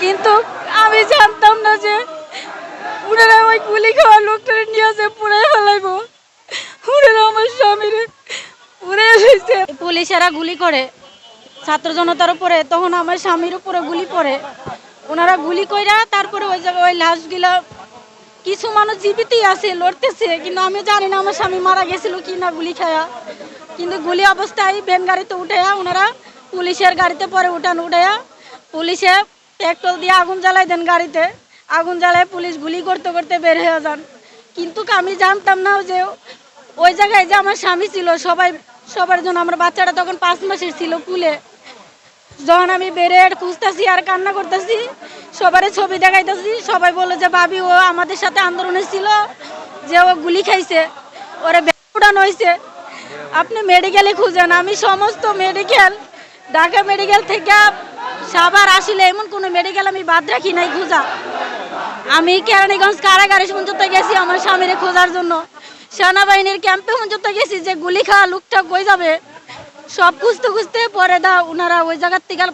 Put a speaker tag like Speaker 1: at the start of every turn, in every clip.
Speaker 1: কিন্তু আমি জানতাম না যে ওনারা ওই গুলি খাওয়া লোকটারে নিয়ে আসে পুড়ে ফেলাইবো। ওনারা আমার স্বামীর উড়ে এসেছে, পুলিশেরা গুলি করে ছাত্র জনতার উপরে, তখন আমার স্বামীর উপরে গুলি পড়ে। ওনারা গুলি কইরা তারপরে ওই জায়গায় ওই লাশগুলা কিছু মানুষ জীবিতই আছে, লড়তেছে, কিন্তু আমি জানি না আমার স্বামী মারা গেছিল কি না গুলি খায়া। কিন্তু গুলি অবস্থায় ভ্যান গাড়িতে উঠাইয়া ওনারা পুলিশের গাড়িতে পরে উঠাইয়া পুলিশে পেট্রোল দিয়ে আগুন জ্বালাই দেন গাড়িতে। আগুন জ্বালায় পুলিশ গুলি করতে করতে বের হয়ে যান। কিন্তু আমি জানতাম না যে ওই জায়গায় যে আমার স্বামী ছিল। সবার জন্য আমার বাচ্চাটা তখন 5 মাসের ছিল কুলে। যখন আমি বেড়ে খুঁজতেছি আর কান্না করতেছি, সবারই ছবি দেখাইতেছি, সবাই বলে যে ভাবি ও আমাদের সাথে আন্দোলনে ছিল, যে ও গুলি খাইছে, ওরে উড়ানো হয়েছে, আপনি মেডিকেলে খুঁজেন। আমি সমস্ত মেডিকেল, ঢাকা মেডিকেল থেকে সাভার আসলে এমন কোনো মেডিকেল আমি বাদ রাখি নাই খোঁজা। আমি কেরানীগঞ্জ কারাগারে পর্যন্ত গেছি আমার স্বামীরে খোঁজার জন্য, সেনাবাহিনীর ক্যাম্পে পর্যন্ত গেছি যে গুলি খাওয়া লোকটা কই যাবে। সব খুঁজতে খুঁজতে পরে ওনারা ওই জায়গার থেকে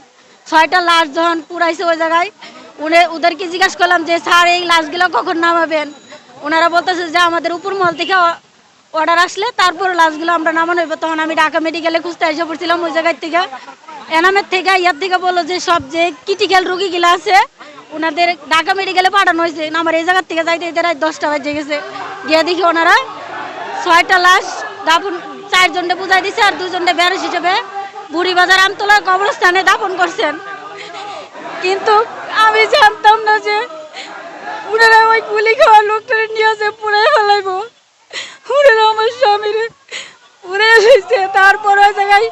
Speaker 1: 6টা লাশ যখন পুরাইছে ওই জায়গায়, ওদেরকে জিজ্ঞাসা করলাম যে স্যার এই লাশগুলো কখন নামাবেন। ওনারা বলতেছে যে আমাদের উপর মহল থেকে অর্ডার আসলে তারপর লাশগুলো আমরা নামানো হইব। তখন আমি ঢাকা মেডিকেলে খুঁজতে এসে পড়ছিলাম ওই জায়গার থেকে, এনামের থেকে ইয়ার থেকে বললো যে সব যে ক্রিটিক্যাল রুগীগুলো আছে ওনাদের ঢাকা মেডিকেলে পাঠানো হয়েছে। আমার এই জায়গার থেকে যাইতে এদের 10টা বাজে গেছে। গিয়ে দেখি ওনারা 6টা লাশ দাফন, 4 জনকে বুঝাই দিছে আর 2 জনকে বেরস হিসেবে বুড়িবাজার আমতলা কবরস্থানে দাফন করছেন। কিন্তু আমি জানতাম না যে ওনারা ওই গুলি খাওয়া লোকটারে নিয়ে আসে পুড়ে ফেলাইবো। ওনারা আমার স্বামীর উড়ে এসেছে। তারপর ওই জায়গায়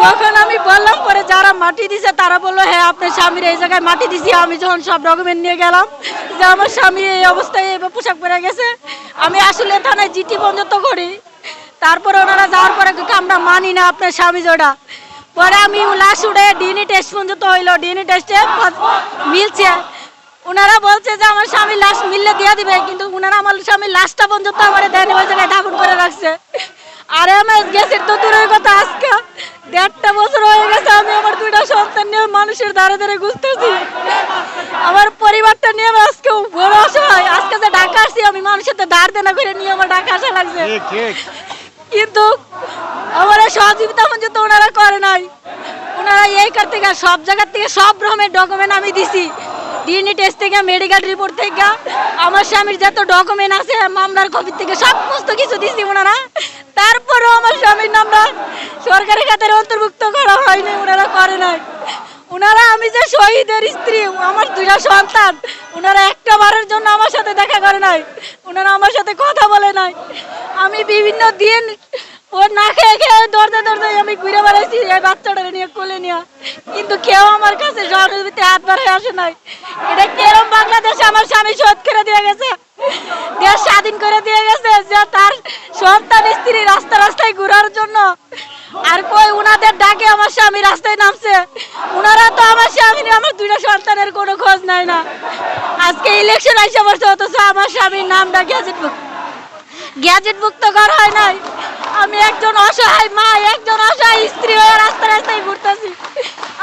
Speaker 1: যখন আমি বললাম, পরে যারা মাটি দিছে তারা বললো হ্যাঁ আপনার স্বামীর এই জায়গায় মাটি দিছি। আমি যখন সব ডকুমেন্ট নিয়ে গেলাম যে আমার স্বামী এই অবস্থায় পোশাক পরে গেছে, আমি আসলে থানায় জিটি পর্যন্ত করি। তারপরে ওনারা যাওয়ার পরে আমরা মানি না আপনার স্বামী জোড়া। পরে আমি লাশ উঠে ডিএনএ টেস্ট পর্যন্ত হইলো, ডিএনএ টেস্টে মিলছে। ওনারা বলছে যে আমার স্বামীর লাশ মিললে দিয়ে দিবে, কিন্তু ওনারা আমার স্বামীর লাশটা পর্যন্ত আমার দেয়নি, ওই জায়গায় দাফন করে রাখছে। আরে আমার গেছের তো দূরের কথা, আজকে 1.5টা বছর হয়ে গেছে আমি আমার 2টা সন্তান নিয়ে মানুষের ধারে ধারে ঘুরতেছি। আমার পরিবারটা নিয়ে আমি আজকে বড় অসহায়। আজকে যে ঢাকা আসছি আমি মানুষের তো ধার দেনা করে নিয়ে আমার ঢাকা আসা লাগছে। কিন্তু আমার সহযোগিতা পর্যন্ত ওনারা করে নাই। ওনারা এই থেকে সব জায়গার থেকে সব রকমের ডকুমেন্ট আমি দিছি, ডিএনএ টেস্ট থেকে মেডিকেল রিপোর্ট থেকে আমার স্বামীর যত ডকুমেন্ট আছে মামলার কপি থেকে সমস্ত কিছু দিছি ওনারা। তারপরও আমার স্বামীর নামটা সরকারি খাতার অন্তর্ভুক্ত করা হয়নি, ওনারা করে নাই। ওনারা আমি যে শহীদের স্ত্রী, আমার 2টা সন্তান, ওনারা একটা বারের জন্য আমার সাথে দেখা করে নাই, ওনারা আমার সাথে কথা বলে নাই। আমি বিভিন্ন দিন ওর না খেয়ে খেয়ে দৌড়তে দৌড়তে আমি ঘুরে বেড়াইছি এই বাচ্চাটা নিয়ে কোলে নিয়ে, কিন্তু কেউ আমার কাছে সহানুভূতি হাত বাড়ায় আসে নাই। এটা কেরম বাংলাদেশে আমার স্বামী শোধ করে দিয়ে গেছে, দেশ স্বাধীন করে দিয়ে গেছে, যে তার সন্তান স্ত্রী রাস্তায় ঘোরার জন্য। আর কই ওনাদের ডাকে আমার স্বামী রাস্তায় নামছে, ওনারা তো আমার স্বামী আমার 2টা সন্তানের কোনো খোঁজ নাই না। আজকে ইলেকশন আইসা পড়ছে, অথচ আমার স্বামীর নামটা গ্যাজেটভুক্ত করা হয় নাই। আমি একজন অসহায় মা, একজন অসহায় স্ত্রী হয়ে রাস্তায় ঘুরতেছি।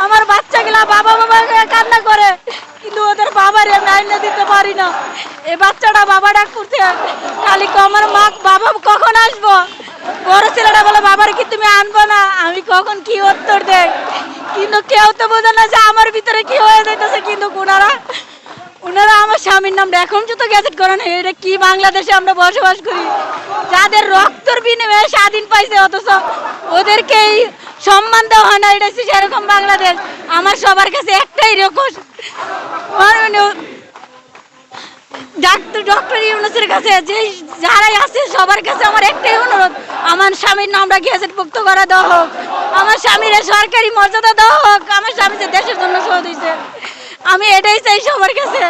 Speaker 1: আমার বাচ্চাগুলা বাবা কান্না করে, কিন্তু ওদের বাবারে আমি আইনে দিতে পারি না। এই বাচ্চাটা বাবা ডাক করছে, খালি আমার মা বাবা কখন আসবো। বড় ছেলেটা বলে বাবার কি তুমি আনবো না, আমি কখন কি উত্তর দেয়। কিন্তু কেউ তো বোঝে না যে আমার ভিতরে কি হয়ে যাইতেছে। কিন্তু ওনারা আমার স্বামীর নামটা এখন যত গ্যাজেট করে না। এটা কি বাংলাদেশে আমরা বসবাস করি, যাদের রক্তর বিনিময়ে স্বাধীন পাইছে, অথচ ওদেরকে এই সম্মান দেওয়া হয় না। এটা সেরকম বাংলাদেশ। আমার সবার কাছে একটাই রিকোয়েস্ট, ডক্টর ইউনূসের কাছে, যে যারাই আছে সবার কাছে আমার একটাই অনুরোধ, আমার স্বামীর নামটা গ্যাজেটভুক্ত করা দেওয়া হোক, আমার স্বামীর সরকারি মর্যাদা দেওয়া হোক। আমার স্বামী যে দেশের জন্য শহীদ হয়েছে, আমি এটাই চাই সবার কাছে।